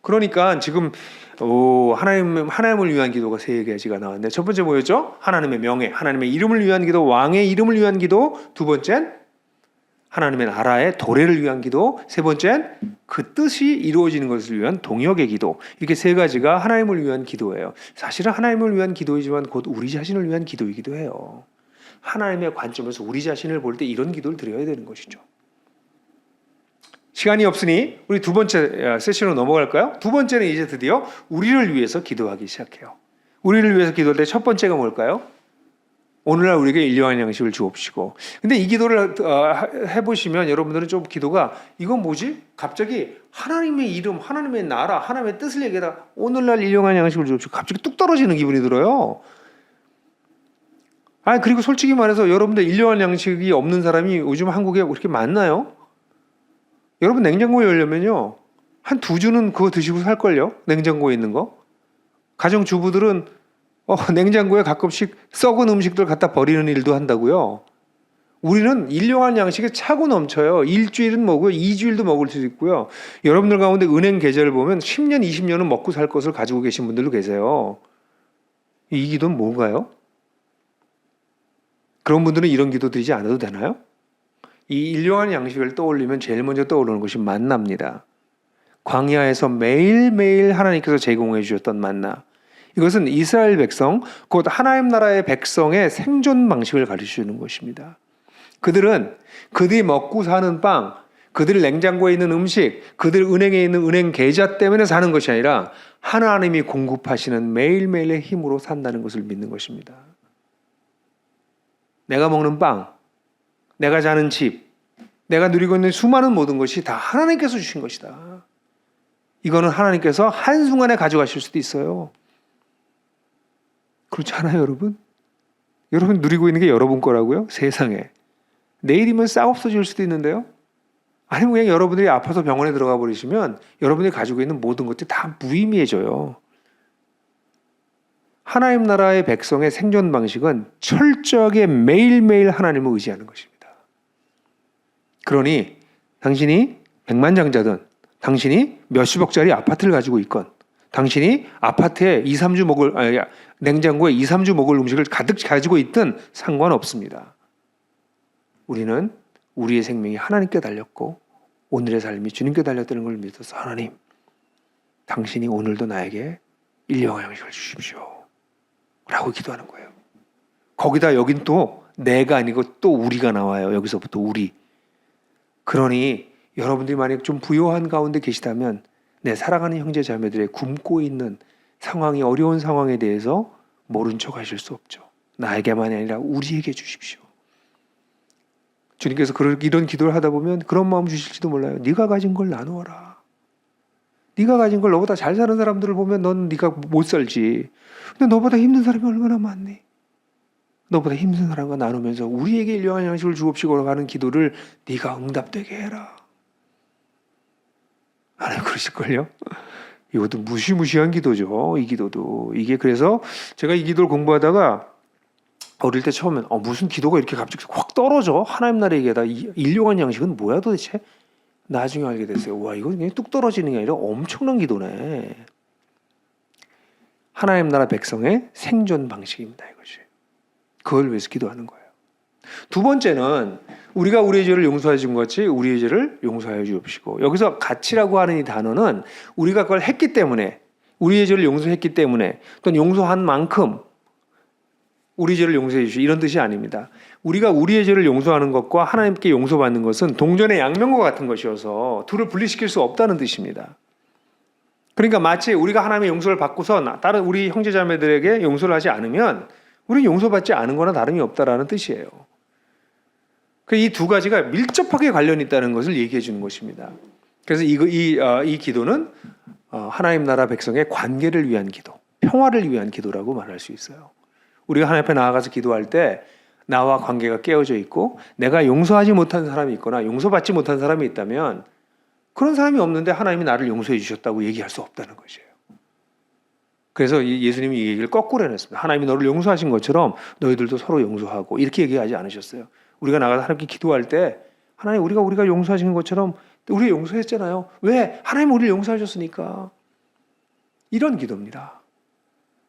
그러니까 지금 하나님을 위한 기도가 세 가지가 나왔는데, 첫 번째 뭐였죠? 하나님의 명예, 하나님의 이름을 위한 기도, 왕의 이름을 위한 기도. 두 번째는 하나님의 나라의 도래를 위한 기도. 세 번째는 그 뜻이 이루어지는 것을 위한 동역의 기도. 이렇게 세 가지가 하나님을 위한 기도예요. 사실은 하나님을 위한 기도이지만 곧 우리 자신을 위한 기도이기도 해요. 하나님의 관점에서 우리 자신을 볼 때 이런 기도를 드려야 되는 것이죠. 시간이 없으니 우리 두 번째 세션으로 넘어갈까요? 두 번째는 이제 드디어 우리를 위해서 기도하기 시작해요. 우리를 위해서 기도할 때 첫 번째가 뭘까요? 오늘날 우리에게 일용할 양식을 주옵시고. 근데 이 기도를 해보시면 여러분들은 좀 기도가, 이건 뭐지? 갑자기 하나님의 이름, 하나님의 나라, 하나님의 뜻을 얘기하다가 오늘날 일용할 양식을 주옵시고 갑자기 뚝 떨어지는 기분이 들어요. 그리고 솔직히 말해서 여러분들 일용할 양식이 없는 사람이 요즘 한국에 그렇게 많나요? 여러분, 냉장고에 열려면요, 한 2주는 그거 드시고 살걸요? 냉장고에 있는 거. 가정주부들은 냉장고에 가끔씩 썩은 음식들 갖다 버리는 일도 한다고요. 우리는 일용할 양식에 차고 넘쳐요. 일주일은 먹고요, 2주일도 먹을 수 있고요. 여러분들 가운데 은행 계좌를 보면 10년, 20년은 먹고 살 것을 가지고 계신 분들도 계세요. 이 기도는 뭔가요? 그런 분들은 이런 기도 드리지 않아도 되나요? 이 일용할 양식을 떠올리면 제일 먼저 떠오르는 것이 만나입니다. 광야에서 매일매일 하나님께서 제공해 주셨던 만나. 이것은 이스라엘 백성, 곧 하나님 나라의 백성의 생존 방식을 가르쳐주는 것입니다. 그들이 먹고 사는 빵, 그들 냉장고에 있는 음식, 그들 은행에 있는 은행 계좌 때문에 사는 것이 아니라 하나님이 공급하시는 매일매일의 힘으로 산다는 것을 믿는 것입니다. 내가 먹는 빵, 내가 자는 집, 내가 누리고 있는 수많은 모든 것이 다 하나님께서 주신 것이다. 이거는 하나님께서 한순간에 가져가실 수도 있어요. 그렇지 않아요, 여러분? 여러분 누리고 있는 게 여러분 거라고요? 세상에. 내일이면 싹 없어질 수도 있는데요. 아니면 그냥 여러분들이 아파서 병원에 들어가 버리시면 여러분들이 가지고 있는 모든 것들이 다 무의미해져요. 하나님 나라의 백성의 생존 방식은 철저하게 매일매일 하나님을 의지하는 것입니다. 그러니 당신이 백만장자든, 당신이 몇십억짜리 아파트를 가지고 있건, 당신이 아파트에 냉장고에 2, 3주 먹을 음식을 가득 가지고 있든 상관없습니다. 우리는 우리의 생명이 하나님께 달렸고 오늘의 삶이 주님께 달렸다는 걸 믿어서, 하나님, 당신이 오늘도 나에게 일용할 양식을 주십시오 라고 기도하는 거예요. 거기다 여긴 또 내가 아니고 또 우리가 나와요. 여기서부터 우리. 그러니 여러분들이 만약 좀 부요한 가운데 계시다면 내 사랑하는 형제 자매들의 굶고 있는 상황이, 어려운 상황에 대해서 모른 척 하실 수 없죠. 나에게만이 아니라 우리에게 주십시오. 주님께서 이런 기도를 하다 보면 그런 마음 주실지도 몰라요. 네가 가진 걸 나누어라. 네가 가진 걸 너보다 잘 사는 사람들을 보면 넌 네가 못 살지. 근데 너보다 힘든 사람이 얼마나 많니? 너보다 힘든 사람과 나누면서 우리에게 일용할 양식을 주옵시고 하는 기도를 네가 응답되게 해라. 하나님 그러실걸요? 이것도 무시무시한 기도죠. 이 기도도. 이게 그래서 제가 이 기도를 공부하다가 어릴 때 처음엔 무슨 기도가 이렇게 갑자기 확 떨어져? 하나님 나라에 얘기하다 일용할 양식은 뭐야 도대체? 나중에 알게 됐어요. 와, 이거 그냥 뚝 떨어지는 게 아니라 엄청난 기도네. 하나님 나라 백성의 생존 방식입니다. 이것이. 그걸 위해서 기도하는 거예요. 두 번째는 우리가 우리의 죄를 용서해 준 것 같이 우리의 죄를 용서하여 주옵시고. 여기서 같이라고 하는 이 단어는 우리가 그걸 했기 때문에, 우리의 죄를 용서했기 때문에, 또는 용서한 만큼 우리 죄를 용서해 주시오, 이런 뜻이 아닙니다. 우리가 우리의 죄를 용서하는 것과 하나님께 용서받는 것은 동전의 양면과 같은 것이어서 둘을 분리시킬 수 없다는 뜻입니다. 그러니까 마치 우리가 하나님의 용서를 받고서 다른 우리 형제자매들에게 용서를 하지 않으면 우리는 용서받지 않은 거나 다름이 없다라는 뜻이에요. 이 두 가지가 밀접하게 관련이 있다는 것을 얘기해 주는 것입니다. 그래서 이 기도는 하나님 나라 백성의 관계를 위한 기도, 평화를 위한 기도라고 말할 수 있어요. 우리가 하나님 앞에 나아가서 기도할 때 나와 관계가 깨어져 있고 내가 용서하지 못한 사람이 있거나 용서받지 못한 사람이 있다면 그런 사람이 없는데 하나님이 나를 용서해 주셨다고 얘기할 수 없다는 것이에요. 그래서 예수님이 이 얘기를 거꾸로 해놨습니다. 하나님이 너를 용서하신 것처럼 너희들도 서로 용서하고, 이렇게 얘기하지 않으셨어요. 우리가 나가서 하나님께 기도할 때 하나님 우리가 용서하신 것처럼 우리 용서했잖아요. 왜? 하나님 우리를 용서하셨으니까. 이런 기도입니다.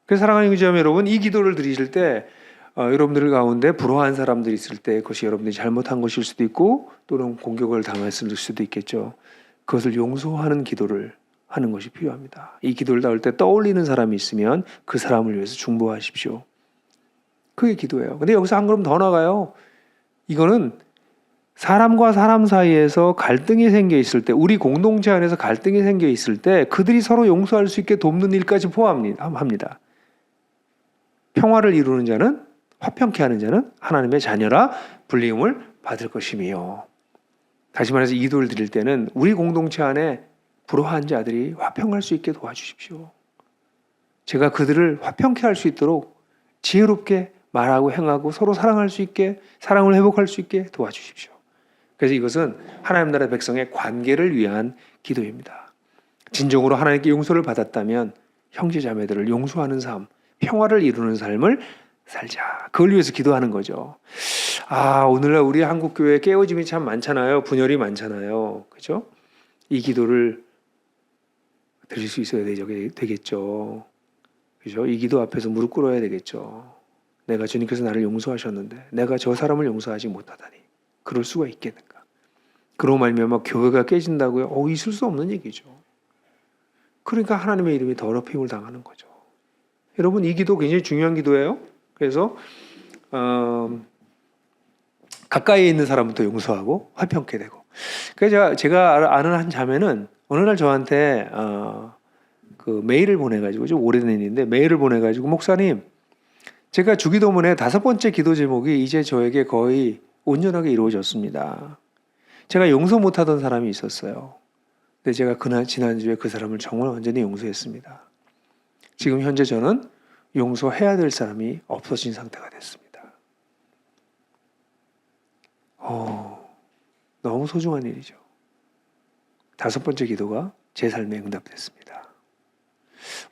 그래서 사랑하는 형제자매 여러분, 이 기도를 드리실 때 여러분들 가운데 불화한 사람들이 있을 때 그것이 여러분들이 잘못한 것일 수도 있고 또는 공격을 당했을 수도 있겠죠. 그것을 용서하는 기도를 하는 것이 필요합니다. 이 기도를 나올 때 떠올리는 사람이 있으면 그 사람을 위해서 중보하십시오. 그게 기도예요. 근데 여기서 한 걸음 더 나가요. 이거는 사람과 사람 사이에서 갈등이 생겨 있을 때, 우리 공동체 안에서 갈등이 생겨 있을 때 그들이 서로 용서할 수 있게 돕는 일까지 포함합니다. 평화를 이루는 자는, 화평케 하는 자는 하나님의 자녀라 불리움을 받을 것이며. 다시 말해서 이 기도를 드릴 때는 우리 공동체 안에 불화한 자들이 화평할 수 있게 도와주십시오. 제가 그들을 화평케 할 수 있도록 지혜롭게 말하고 행하고 서로 사랑할 수 있게, 사랑을 회복할 수 있게 도와주십시오. 그래서 이것은 하나님 나라 백성의 관계를 위한 기도입니다. 진정으로 하나님께 용서를 받았다면 형제 자매들을 용서하는 삶, 평화를 이루는 삶을 살자. 그걸 위해서 기도하는 거죠. 오늘날 우리 한국 교회에 깨어짐이 참 많잖아요. 분열이 많잖아요. 그죠? 이 기도를 드릴 수 있어야 되겠죠. 그죠? 이 기도 앞에서 무릎 꿇어야 되겠죠. 내가 주님께서 나를 용서하셨는데 내가 저 사람을 용서하지 못하다니 그럴 수가 있겠는가? 그로 말미암아 교회가 깨진다고요? 있을 수 없는 얘기죠. 그러니까 하나님의 이름이 더럽힘을 당하는 거죠. 여러분, 이 기도 굉장히 중요한 기도예요. 그래서 가까이에 있는 사람부터 용서하고 화평케 되고. 그래서 제가 아는 한 자매는 어느 날 저한테 그 메일을 보내가지고, 좀 오래된 일인데 메일을 보내가지고, 목사님, 제가 주기도문의 5번째 기도 제목이 이제 저에게 거의 온전하게 이루어졌습니다. 제가 용서 못하던 사람이 있었어요. 근데 제가 지난주에 그 사람을 정말 완전히 용서했습니다. 지금 현재 저는 용서해야 될 사람이 없어진 상태가 됐습니다. 너무 소중한 일이죠. 5번째 기도가 제 삶에 응답됐습니다.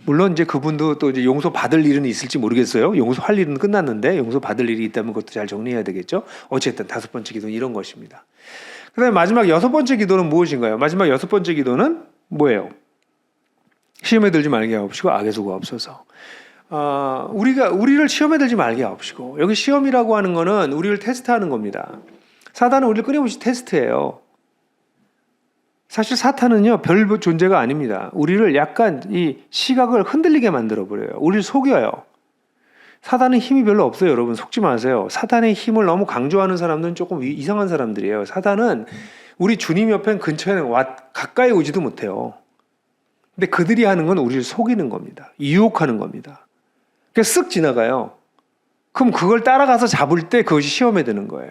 물론 이제 그분도 또 이제 용서 받을 일은 있을지 모르겠어요. 용서할 일은 끝났는데 용서 받을 일이 있다면 그것도 잘 정리해야 되겠죠. 어쨌든 5번째 기도는 이런 것입니다. 그다음에 마지막 6번째 기도는 무엇인가요? 마지막 6번째 기도는 뭐예요? 시험에 들지 말게 하옵시고 악에 속아옵소서. 우리를 시험에 들지 말게 하옵시고. 여기 시험이라고 하는 거는 우리를 테스트하는 겁니다. 사단은 우리를 끊임없이 테스트해요. 사실 사탄은요, 별 존재가 아닙니다. 우리를 약간 이 시각을 흔들리게 만들어버려요. 우리를 속여요. 사단은 힘이 별로 없어요. 여러분, 속지 마세요. 사단의 힘을 너무 강조하는 사람들은 조금 이상한 사람들이에요. 사단은 우리 주님 옆엔 근처에 가까이 오지도 못해요. 근데 그들이 하는 건 우리를 속이는 겁니다. 유혹하는 겁니다. 그래서 쓱 지나가요. 그럼 그걸 따라가서 잡을 때 그것이 시험에 드는 거예요.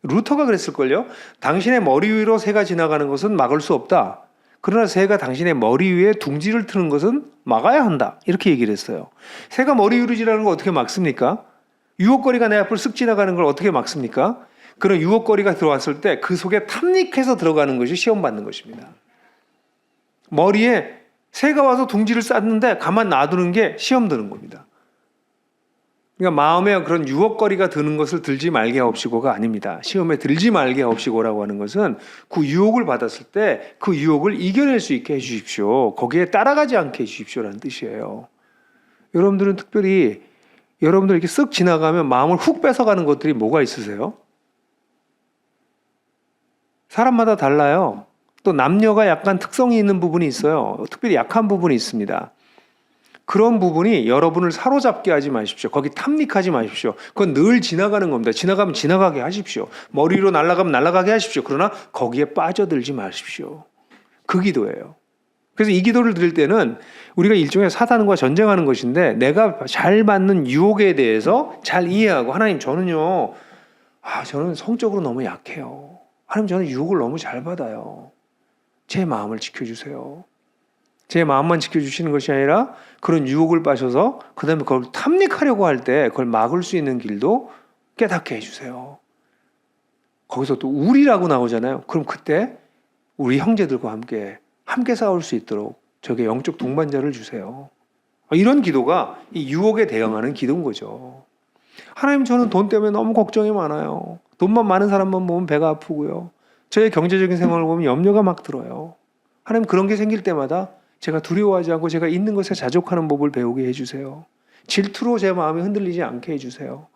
루터가 그랬을걸요. 당신의 머리 위로 새가 지나가는 것은 막을 수 없다. 그러나 새가 당신의 머리 위에 둥지를 트는 것은 막아야 한다. 이렇게 얘기를 했어요. 새가 머리 위로 지나가는 걸 어떻게 막습니까? 유혹거리가 내 앞을 쓱 지나가는 걸 어떻게 막습니까? 그런 유혹거리가 들어왔을 때 그 속에 탐닉해서 들어가는 것이 시험받는 것입니다. 머리에 새가 와서 둥지를 쌌는데 가만 놔두는 게 시험 드는 겁니다. 그러니까 마음에 그런 유혹거리가 드는 것을 들지 말게 하옵시고가 아닙니다. 시험에 들지 말게 하옵시고라고 하는 것은 그 유혹을 받았을 때 그 유혹을 이겨낼 수 있게 해주십시오. 거기에 따라가지 않게 해주십시오라는 뜻이에요. 여러분들은 특별히 여러분들 이렇게 쓱 지나가면 마음을 훅 뺏어가는 것들이 뭐가 있으세요? 사람마다 달라요. 또 남녀가 약간 특성이 있는 부분이 있어요. 특별히 약한 부분이 있습니다. 그런 부분이 여러분을 사로잡게 하지 마십시오. 거기 탐닉하지 마십시오. 그건 늘 지나가는 겁니다. 지나가면 지나가게 하십시오. 머리로 날아가면 날아가게 하십시오. 그러나 거기에 빠져들지 마십시오. 그 기도예요. 그래서 이 기도를 드릴 때는 우리가 일종의 사단과 전쟁하는 것인데 내가 잘 받는 유혹에 대해서 잘 이해하고 하나님 저는요. 저는 성적으로 너무 약해요. 하나님 저는 유혹을 너무 잘 받아요. 제 마음을 지켜주세요. 제 마음만 지켜주시는 것이 아니라 그런 유혹을 빠셔서 그 다음에 그걸 탐닉하려고 할 때 그걸 막을 수 있는 길도 깨닫게 해주세요. 거기서 또 우리라고 나오잖아요. 그럼 그때 우리 형제들과 함께 싸울 수 있도록 저게 영적 동반자를 주세요. 이런 기도가 이 유혹에 대응하는 기도인 거죠. 하나님 저는 돈 때문에 너무 걱정이 많아요. 돈만 많은 사람만 보면 배가 아프고요. 저의 경제적인 생활을 보면 염려가 막 들어요. 하나님 그런 게 생길 때마다 제가 두려워하지 않고 제가 있는 것에 자족하는 법을 배우게 해주세요. 질투로 제 마음이 흔들리지 않게 해주세요.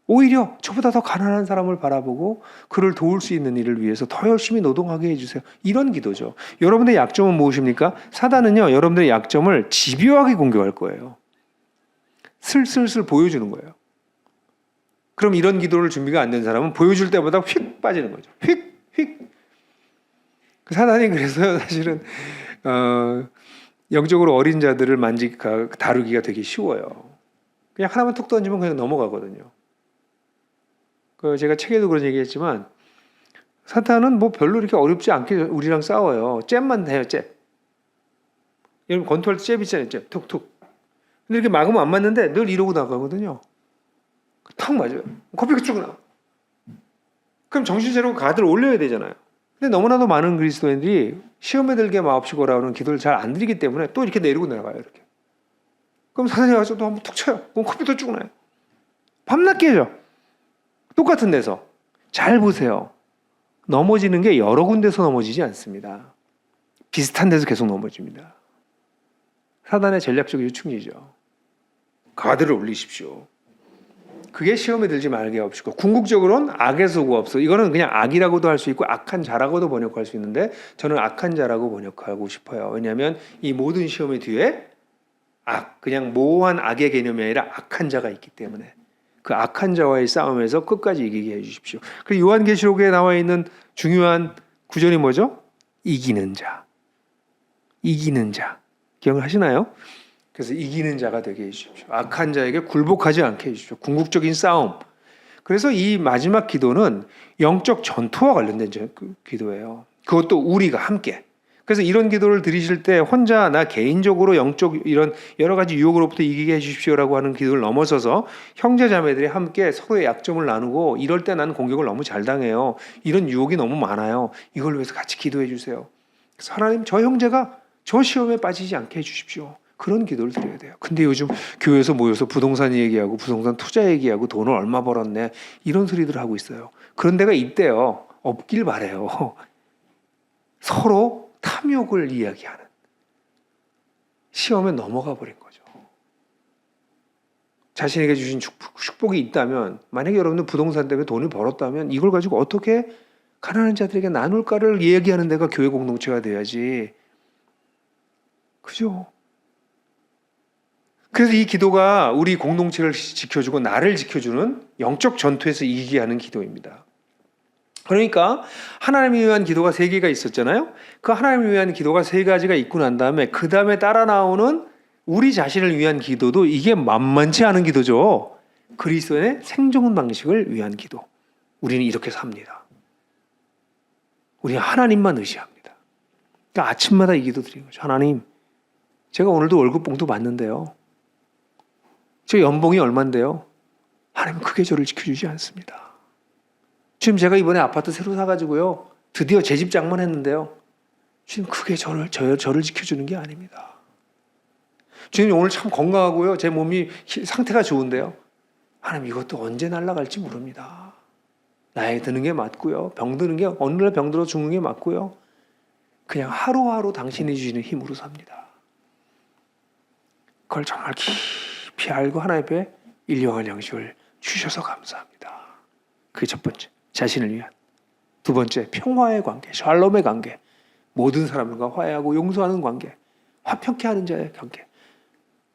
오히려 저보다 더 가난한 사람을 바라보고 그를 도울 수 있는 일을 위해서 더 열심히 노동하게 해주세요. 이런 기도죠. 여러분의 약점은 무엇입니까? 사단은요, 여러분들의 약점을 집요하게 공격할 거예요. 슬슬슬 보여주는 거예요. 그럼 이런 기도를 준비가 안 된 사람은 보여줄 때마다 휙 빠지는 거죠. 휙. 사단이 그래서 사실은 영적으로 어린 자들을 다루기가 되게 쉬워요. 그냥 하나만 툭 던지면 그냥 넘어가거든요. 제가 책에도 그런 얘기했지만 사탄은 뭐 별로 이렇게 어렵지 않게 우리랑 싸워요. 잽만 해요, 잽. 여러분 권투할 때 잽 있잖아요, 잽. 툭툭. 근데 이렇게 막으면 안 맞는데 늘 이러고 나가거든요. 탁 맞아요. 코피가 쭉 나와. 그럼 정신 차리고 가드를 올려야 되잖아요. 근데 너무나도 많은 그리스도인들이 시험에 들게 마옵시고라는 기도를 잘 안 드리기 때문에 또 이렇게 내리고 내려가요. 이렇게. 그럼 사단이 와서 또 한번 툭 쳐요. 그럼 코피도 쭉 나요. 밤낮 깨져. 똑같은 데서. 잘 보세요. 넘어지는 게 여러 군데서 넘어지지 않습니다. 비슷한 데서 계속 넘어집니다. 사단의 전략적 요충지죠. 가드를 올리십시오. 그게 시험에 들지 말게 하옵시고 궁극적으로는 악에서 구하옵소서. 이거는 그냥 악이라고도 할 수 있고 악한 자라고도 번역할 수 있는데 저는 악한 자라고 번역하고 싶어요. 왜냐하면 이 모든 시험의 뒤에 그냥 모호한 악의 개념이 아니라 악한 자가 있기 때문에 그 악한 자와의 싸움에서 끝까지 이기게 해주십시오. 그리고 요한계시록에 나와 있는 중요한 구절이 뭐죠? 이기는 자. 기억을 하시나요? 그래서 이기는 자가 되게 해주십시오. 악한 자에게 굴복하지 않게 해주십시오. 궁극적인 싸움. 그래서 이 마지막 기도는 영적 전투와 관련된 기도예요. 그것도 우리가 함께. 그래서 이런 기도를 드리실 때 혼자 나 개인적으로 영적 이런 여러 가지 유혹으로부터 이기게 해주십시오라고 하는 기도를 넘어서서 형제 자매들이 함께 서로의 약점을 나누고 이럴 때 나는 공격을 너무 잘 당해요. 이런 유혹이 너무 많아요. 이걸 위해서 같이 기도해 주세요. 그래서 하나님 저 형제가 저 시험에 빠지지 않게 해주십시오. 그런 기도를 드려야 돼요. 근데 요즘 교회에서 모여서 부동산 얘기하고 부동산 투자 얘기하고 돈을 얼마 벌었네 이런 소리들을 하고 있어요. 그런 데가 있대요. 없길 바래요. 서로 탐욕을 이야기하는 시험에 넘어가 버린 거죠. 자신에게 주신 축복이 있다면 만약에 여러분들 부동산 때문에 돈을 벌었다면 이걸 가지고 어떻게 가난한 자들에게 나눌까를 얘기하는 데가 교회 공동체가 돼야지. 그죠? 그래서 이 기도가 우리 공동체를 지켜주고 나를 지켜주는 영적 전투에서 이기게 하는 기도입니다. 그러니까 하나님을 위한 기도가 3개가 있었잖아요. 그 하나님을 위한 기도가 3가지가 있고 난 다음에 그 다음에 따라 나오는 우리 자신을 위한 기도도 이게 만만치 않은 기도죠. 그리스도의 생존 방식을 위한 기도. 우리는 이렇게 삽니다. 우리는 하나님만 의지합니다. 그러니까 아침마다 이 기도 드리는 거죠. 하나님, 제가 오늘도 월급 봉투 받는데요. 저 연봉이 얼만데요. 하나님, 그게 저를 지켜주지 않습니다. 지금 제가 이번에 아파트 새로 사가지고요. 드디어 제 집 장만했는데요. 주님, 그게 저를 지켜주는 게 아닙니다. 주님, 오늘 참 건강하고요. 제 몸이 상태가 좋은데요. 하나님, 이것도 언제 날아갈지 모릅니다. 나이 드는 게 맞고요. 병드는 게 어느 날 병들어 죽는 게 맞고요. 그냥 하루하루 당신이 주시는 힘으로 삽니다. 그걸 정말 깊이 알고 하나님 앞에 일용할 양식을 주셔서 감사합니다. 그게 첫 번째, 자신을 위한. 두 번째, 평화의 관계, 샬롬의 관계. 모든 사람들과 화해하고 용서하는 관계, 화평케 하는 자의 관계.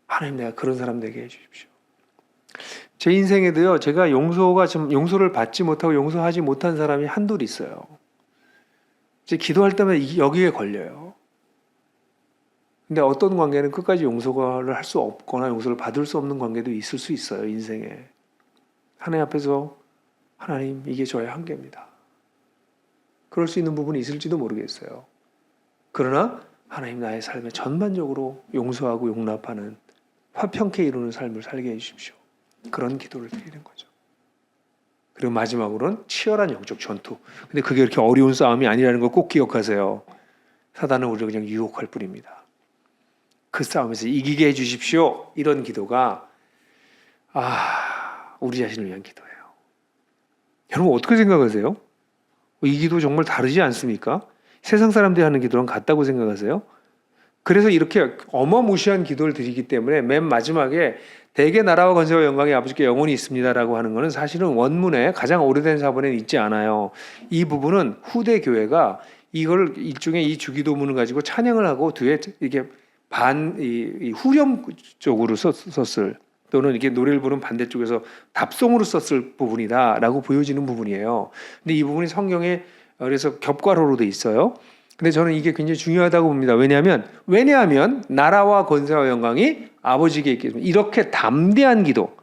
하나님, 내가 그런 사람 되게 해주십시오. 제 인생에도요, 제가 용서를 받지 못하고 용서하지 못한 사람이 한둘 있어요. 이제 기도할 때마다 여기에 걸려요. 근데 어떤 관계는 끝까지 용서를 할 수 없거나 용서를 받을 수 없는 관계도 있을 수 있어요, 인생에. 하나님 앞에서 하나님, 이게 저의 한계입니다. 그럴 수 있는 부분이 있을지도 모르겠어요. 그러나 하나님, 나의 삶에 전반적으로 용서하고 용납하는 화평케 이루는 삶을 살게 해주십시오. 그런 기도를 드리는 거죠. 그리고 마지막으로는 치열한 영적 전투. 근데 그게 그렇게 어려운 싸움이 아니라는 걸 꼭 기억하세요. 사단은 우리를 그냥 유혹할 뿐입니다. 그 싸움에서 이기게 해주십시오. 이런 기도가 우리 자신을 위한 기도예요. 여러분, 어떻게 생각하세요? 이 기도 정말 다르지 않습니까? 세상 사람들이 하는 기도랑 같다고 생각하세요? 그래서 이렇게 어마무시한 기도를 드리기 때문에 맨 마지막에 대개 나라와 권세와 영광이 아버지께 영원히 있습니다라고 하는 것은 사실은 원문에 가장 오래된 사본에는 있지 않아요. 이 부분은 후대 교회가 이걸 일종의 이 주기도문을 가지고 찬양을 하고 뒤에 이게 후렴 쪽으로 썼을, 또는 이렇게 노래를 부른 반대쪽에서 답송으로 썼을 부분이다라고 보여지는 부분이에요. 근데 이 부분이 성경에 그래서 겹괄호로 돼 있어요. 근데 저는 이게 굉장히 중요하다고 봅니다. 왜냐하면 나라와 권세와 영광이 아버지께 있겠습니다. 이렇게 담대한 기도.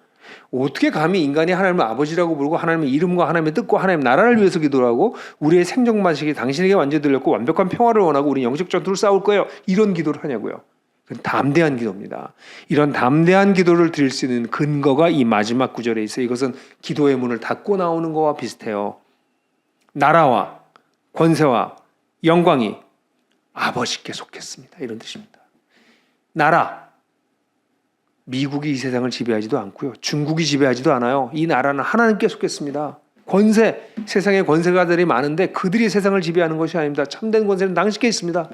어떻게 감히 인간이 하나님을 아버지라고 부르고 하나님의 이름과 하나님의 뜻과 하나님의 나라를 위해서 기도하고 우리의 생존 방식이 당신에게 완전히 들렸고 완벽한 평화를 원하고 우리 영적 전투를 싸울 거예요. 이런 기도를 하냐고요. 그건 담대한 기도입니다. 이런 담대한 기도를 드릴 수 있는 근거가 이 마지막 구절에 있어요. 이것은 기도의 문을 닫고 나오는 것과 비슷해요. 나라와 권세와 영광이 아버지께 속했습니다. 이런 뜻입니다. 나라, 미국이 이 세상을 지배하지도 않고요. 중국이 지배하지도 않아요. 이 나라는 하나님께 속했습니다. 권세, 세상에 권세가들이 많은데 그들이 세상을 지배하는 것이 아닙니다. 참된 권세는 당신께 있습니다.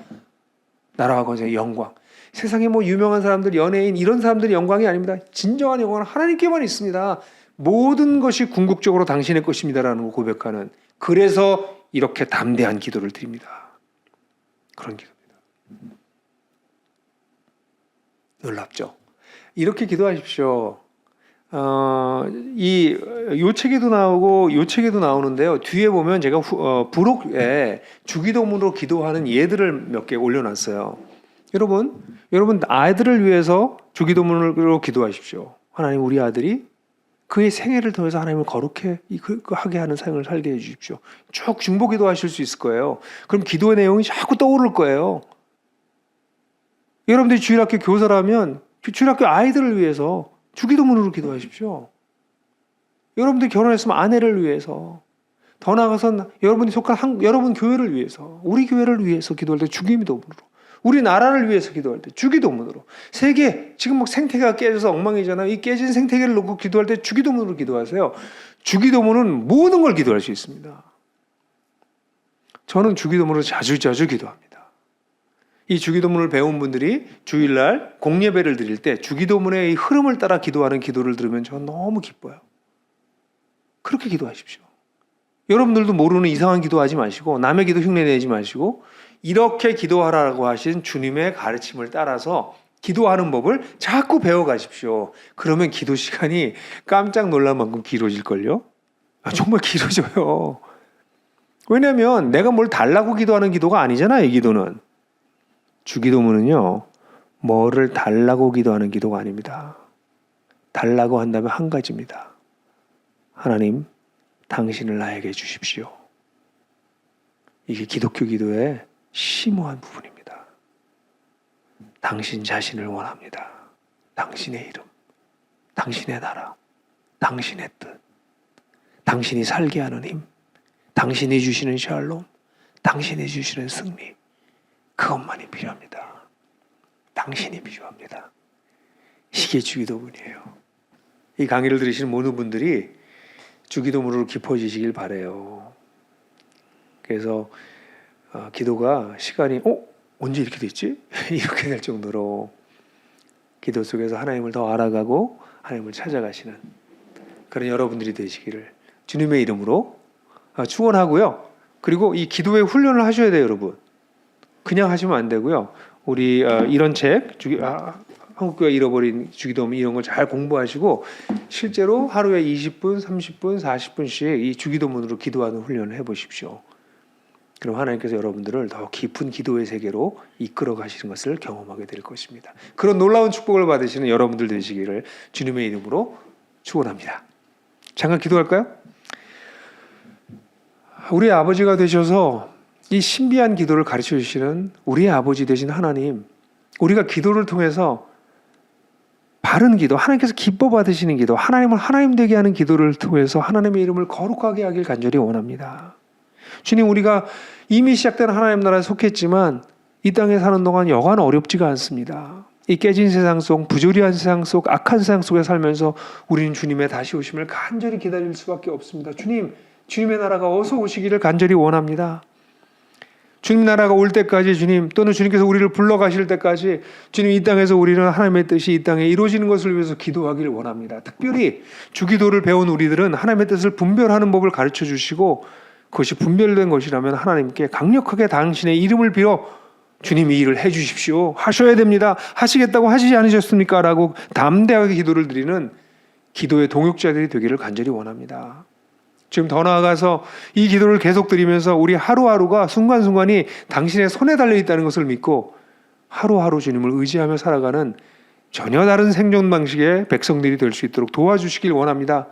나라와 권세, 영광. 세상에 유명한 사람들, 연예인 이런 사람들의 영광이 아닙니다. 진정한 영광은 하나님께만 있습니다. 모든 것이 궁극적으로 당신의 것입니다라는 걸 고백하는, 그래서 이렇게 담대한 기도를 드립니다. 그런 기도입니다. 놀랍죠? 이렇게 기도하십시오. 이 요책에도 나오는데요. 뒤에 보면 제가 부록에 주기도문으로 기도하는 예들을 몇 개 올려놨어요. 여러분 아이들을 위해서 주기도문으로 기도하십시오. 하나님, 우리 아들이 그의 생애를 통해서 하나님을 거룩해 하게 하는 삶을 살게 해주십시오. 쭉 중보 기도하실 수 있을 거예요. 그럼 기도의 내용이 자꾸 떠오를 거예요. 여러분들이 주일학교 교사라면 주일학교 아이들을 위해서 주기도문으로 기도하십시오. 여러분들이 결혼했으면 아내를 위해서, 더 나아가서는 여러분이 속한 여러분 교회를 위해서, 우리 교회를 위해서 기도할 때 주기도문으로, 우리 나라를 위해서 기도할 때 주기도문으로, 세계 지금 생태계가 깨져서 엉망이잖아요. 이 깨진 생태계를 놓고 기도할 때 주기도문으로 기도하세요. 주기도문은 모든 걸 기도할 수 있습니다. 저는 주기도문으로 자주 기도합니다. 이 주기도문을 배운 분들이 주일날 공예배를 드릴 때 주기도문의 이 흐름을 따라 기도하는 기도를 들으면 저는 너무 기뻐요. 그렇게 기도하십시오. 여러분들도 모르는 이상한 기도하지 마시고 남의 기도 흉내내지 마시고 이렇게 기도하라고 하신 주님의 가르침을 따라서 기도하는 법을 자꾸 배워가십시오. 그러면 기도 시간이 깜짝 놀랄 만큼 길어질걸요? 정말 길어져요. 왜냐하면 내가 뭘 달라고 기도하는 기도가 아니잖아요. 이 기도는. 주기도문은요, 뭐를 달라고 기도하는 기도가 아닙니다. 달라고 한다면 한 가지입니다. 하나님, 당신을 나에게 주십시오. 이게 기독교 기도의 심오한 부분입니다. 당신 자신을 원합니다. 당신의 이름, 당신의 나라, 당신의 뜻, 당신이 살게 하는 힘, 당신이 주시는 샬롬, 당신이 주시는 승리, 그것만이 필요합니다. 당신이 필요합니다. 이게 주기도문이에요. 이 강의를 들으시는 모든 분들이 주기도문으로 깊어지시길 바라요. 그래서 기도가 시간이 언제 이렇게 됐지? 이렇게 될 정도로 기도 속에서 하나님을 더 알아가고 하나님을 찾아가시는 그런 여러분들이 되시기를 주님의 이름으로 축원하고요. 그리고 이 기도의 훈련을 하셔야 돼요, 여러분. 그냥 하시면 안 되고요. 우리 이런 책 한국교회 잃어버린 주기도문 이런 걸 잘 공부하시고 실제로 하루에 20분, 30분, 40분씩 이 주기도문으로 기도하는 훈련을 해보십시오. 그럼 하나님께서 여러분들을 더 깊은 기도의 세계로 이끌어 가시는 것을 경험하게 될 것입니다. 그런 놀라운 축복을 받으시는 여러분들 되시기를 주님의 이름으로 축원합니다. 잠깐 기도할까요? 우리의 아버지가 되셔서 이 신비한 기도를 가르쳐 주시는 우리의 아버지 되신 하나님, 우리가 기도를 통해서 바른 기도, 하나님께서 기뻐 받으시는 기도, 하나님을 하나님 되게 하는 기도를 통해서 하나님의 이름을 거룩하게 하길 간절히 원합니다. 주님, 우리가 이미 시작된 하나님 나라에 속했지만 이 땅에 사는 동안 여간 어렵지가 않습니다. 이 깨진 세상 속, 부조리한 세상 속, 악한 세상 속에 살면서 우리는 주님의 다시 오심을 간절히 기다릴 수밖에 없습니다. 주님, 주님의 나라가 어서 오시기를 간절히 원합니다. 주님 나라가 올 때까지 주님, 또는 주님께서 우리를 불러가실 때까지 주님, 이 땅에서 우리는 하나님의 뜻이 이 땅에 이루어지는 것을 위해서 기도하기를 원합니다. 특별히 주기도를 배운 우리들은 하나님의 뜻을 분별하는 법을 가르쳐 주시고 그것이 분별된 것이라면 하나님께 강력하게 당신의 이름을 빌어 주님 이 일을 해 주십시오. 하셔야 됩니다. 하시겠다고 하시지 않으셨습니까? 라고 담대하게 기도를 드리는 기도의 동역자들이 되기를 간절히 원합니다. 지금 더 나아가서 이 기도를 계속 드리면서 우리 하루하루가 순간순간이 당신의 손에 달려있다는 것을 믿고 하루하루 주님을 의지하며 살아가는 전혀 다른 생존 방식의 백성들이 될 수 있도록 도와주시길 원합니다.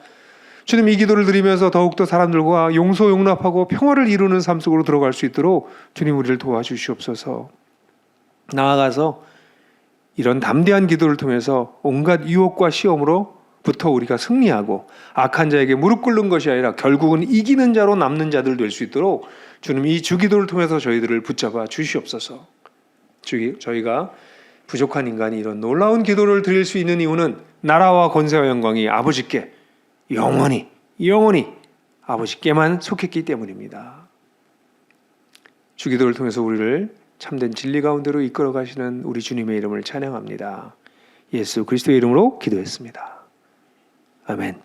주님, 이 기도를 드리면서 더욱더 사람들과 용서 용납하고 평화를 이루는 삶 속으로 들어갈 수 있도록 주님 우리를 도와주시옵소서. 나아가서 이런 담대한 기도를 통해서 온갖 유혹과 시험으로부터 우리가 승리하고 악한 자에게 무릎 꿇는 것이 아니라 결국은 이기는 자로 남는 자들 될 수 있도록 주님 이 주기도를 통해서 저희들을 붙잡아 주시옵소서. 저희가 부족한 인간이 이런 놀라운 기도를 드릴 수 있는 이유는 나라와 권세와 영광이 아버지께 영원히 아버지께만 속했기 때문입니다. 주기도를 통해서 우리를 참된 진리 가운데로 이끌어 가시는 우리 주님의 이름을 찬양합니다. 예수 그리스도의 이름으로 기도했습니다. 아멘.